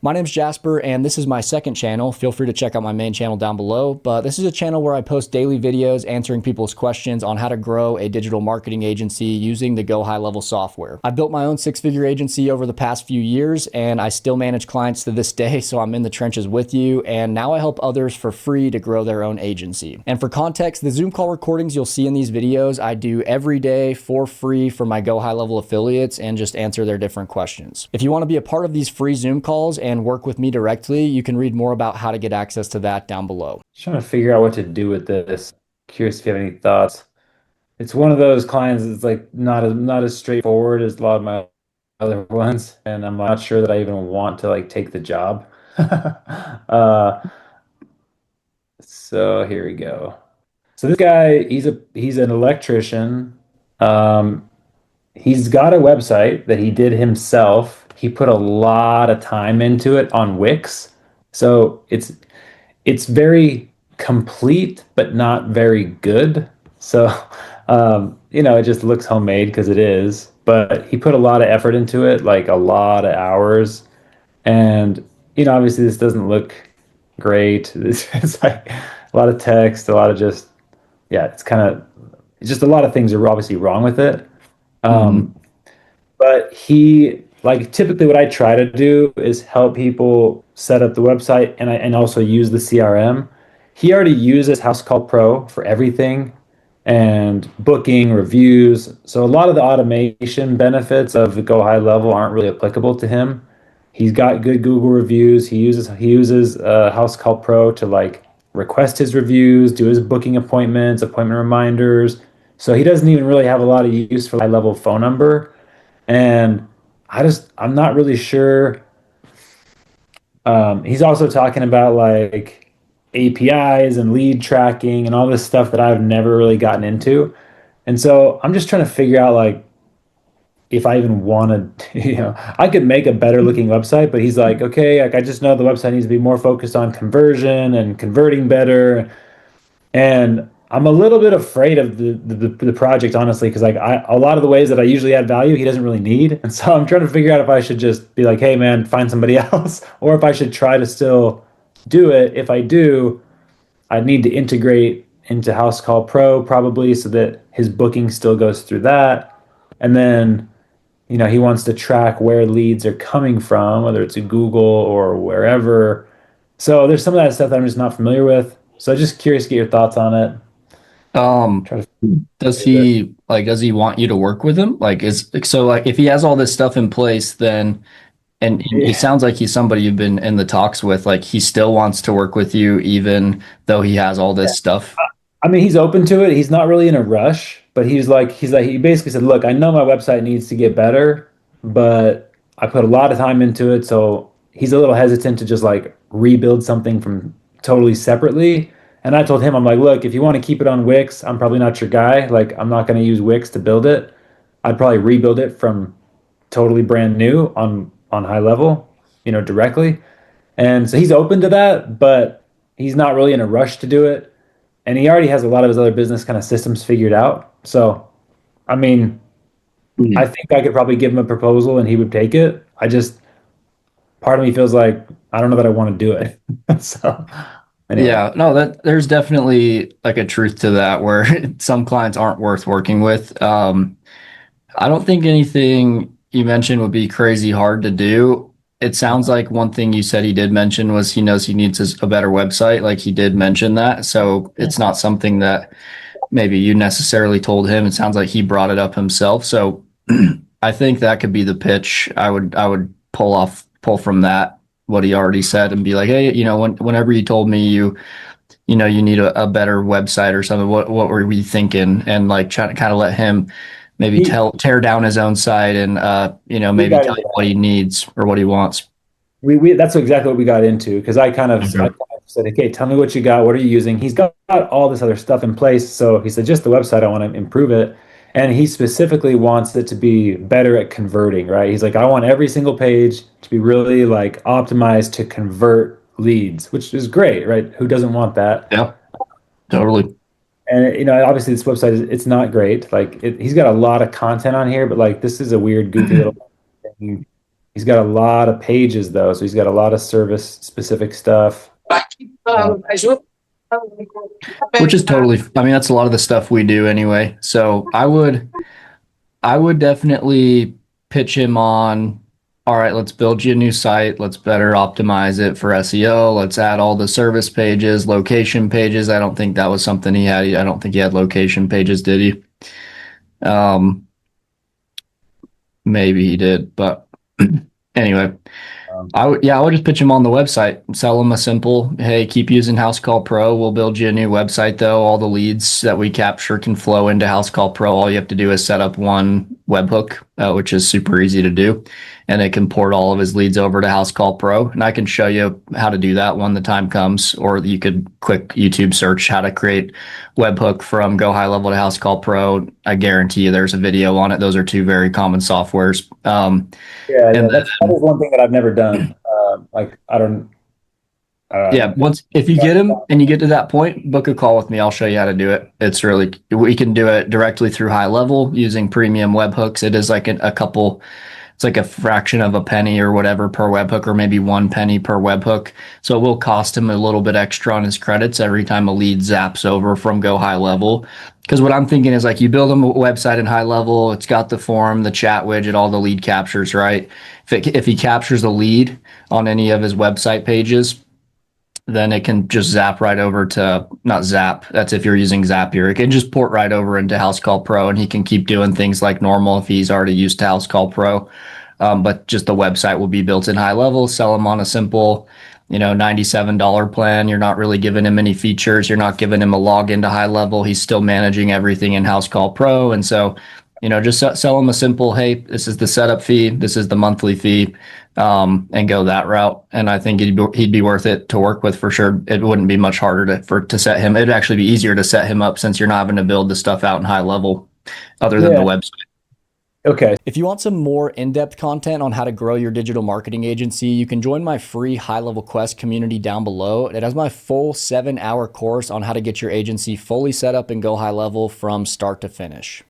My name's Jasper, and this is my second channel. Feel free to check out my main channel down below. But this is a channel where I post daily videos answering people's questions on how to grow a digital marketing agency using the GoHighLevel software. I've built my own six-figure agency over the past few years, and I still manage clients to this day, so I'm in the trenches with you. And now I help others for free to grow their own agency. And for context, the Zoom call recordings you'll see in these videos, I do every day for free for my GoHighLevel affiliates and just answer their different questions. If you want to be a part of these free Zoom calls and work with me directly, you can read more about how to get access to that down below. Just trying to figure out what to do with this. Curious if you have any thoughts. It's one of those clients that's like not as straightforward as a lot of my other ones, and I'm not sure that I even want to like take the job. Uh, so here we go. So this guy, he's an electrician. Um, he's got a website that he did himself. He put a lot of time into it on Wix. So it's very complete, but not very good. So, it just looks homemade because it is. But he put a lot of effort into it, like a lot of hours. And, obviously this doesn't look great. It's like a lot of text, a lot of just, yeah, it's just a lot of things are obviously wrong with it. Um, Mhm. but he like typically what I try to do is help people set up the website and also use the CRM. He already uses House Call Pro for everything and booking, reviews. So a lot of the automation benefits of the Go High Level aren't really applicable to him. He's got good Google reviews. He uses House Call Pro to like request his reviews, do his booking appointments, appointment reminders. So he doesn't even really have a lot of use for high level phone number. And I'm not really sure. He's also talking about like APIs and lead tracking and all this stuff that I've never really gotten into. And so I'm just trying to figure out like if I even wanted, I could make a better looking website, but he's like, okay, like I just know the website needs to be more focused on conversion and converting better. And I'm a little bit afraid of the project, honestly, because like a lot of the ways that I usually add value, he doesn't really need. And so I'm trying to figure out if I should just be like, hey man, find somebody else, or if I should try to still do it. If I do, I need to integrate into House Call Pro probably so that his booking still goes through that. And then, he wants to track where leads are coming from, whether it's a Google or wherever. So there's some of that stuff that I'm just not familiar with. So just curious to get your thoughts on it. Um, Try to does figure this. he want you to work with him? Like, if he has all this stuff in place, then and he Yeah. sounds like he's somebody you've been in the talks with, like he still wants to work with you even though he has all this stuff. I mean, he's open to it. He's not really in a rush, but he basically said, "Look, I know my website needs to get better, but I put a lot of time into it, so he's a little hesitant to just like rebuild something from totally separately." And I told him, I'm like, "Look, if you want to keep it on Wix, I'm probably not your guy. Like, I'm not going to use Wix to build it. I'd probably rebuild it from totally brand new on high level, directly." And so he's open to that, but he's not really in a rush to do it. And he already has a lot of his other business kind of systems figured out. So, I mean, I Mhm. think I could probably give him a proposal and he would take it. Part of me feels like I don't know that I want to do it. So, anyway. Yeah, no, that there's definitely like a truth to that where some clients aren't worth working with. I don't think anything you mentioned would be crazy hard to do. It sounds like one thing you said he did mention was he knows he needs a better website. Like he did mention that. So it's not something that maybe you necessarily told him. It sounds like he brought it up himself. So I think that could be the pitch. I would pull from that what he already said and be like, hey, whenever you told me you need a better website or something, what were we thinking? And like try to kind of let him maybe He, tear down his own site and we maybe got tell into you what he that. needs or what he wants. We that's exactly what we got into because I Okay. kind of said, okay, tell me what you got. What are you using? He's got all this other stuff in place. So he said, just the website, I want to improve it. And he specifically wants it to be better at converting, right? He's like, I want every single page to be really like optimized to convert leads, which is great, right? Who doesn't want that? Yeah, totally. And obviously this website it's not great. Like he's got a lot of content on here, but like this is a weird, goofy little thing. He's got a lot of pages though, so he's got a lot of service specific stuff. Uh, which is totally, I mean, that's a lot of the stuff we do anyway. So I would definitely pitch him on, all right, let's build you a new site. Let's better optimize it for SEO. Let's add all the service pages, location pages. I don't think that was something he had. I don't think he had location pages, did he? Um, maybe he did, but anyway, um, I would just pitch him on the website, sell him a simple, hey, keep using House Call Pro. We'll build you a new website though. All the leads that we capture can flow into House Call Pro. All you have to do is set up one webhook, which is super easy to do. And it can port all of his leads over to House Call Pro. And I can show you how to do that when the time comes, or you could quick YouTube search how to create webhook from GoHighLevel to House Call Pro. I guarantee you there's a video on it. Those are two very common softwares. yeah, And then that is one thing that I've never done. Like I don't, yeah, once if you get him and you get to that point, book a call with me. I'll show you how to do it. It's really we can do it directly through HighLevel using premium webhooks. It is like a couple, it's like a fraction of a penny or whatever per webhook, or maybe 1 penny per webhook. So it will cost him a little bit extra on his credits every time a lead zaps over from GoHighLevel. Because what I'm thinking is like you build him a website in HighLevel, it's got the form, the chat widget, all the lead captures, right? If he captures a lead on any of his website pages, then it can just zap right over to, not zap, that's if you're using Zapier. It can just port right over into House Call Pro, and he can keep doing things like normal if he's already used to House Call Pro. But just the website will be built in HighLevel, sell him on a simple, $97 plan. You're not really giving him any features. You're not giving him a login to HighLevel. He's still managing everything in House Call Pro. And so, just sell him a simple, hey, this is the setup fee, this is the monthly fee, and go that route. And I think he'd be worth it to work with for sure. It wouldn't be much harder to set him. It'd actually be easier to set him up since you're not having to build the stuff out in HighLevel other than the yeah. website. Okay. If you want some more in-depth content on how to grow your digital marketing agency, you can join my free HighLevel Quest community down below. It has my full 7-hour course on how to get your agency fully set up and go high level from start to finish.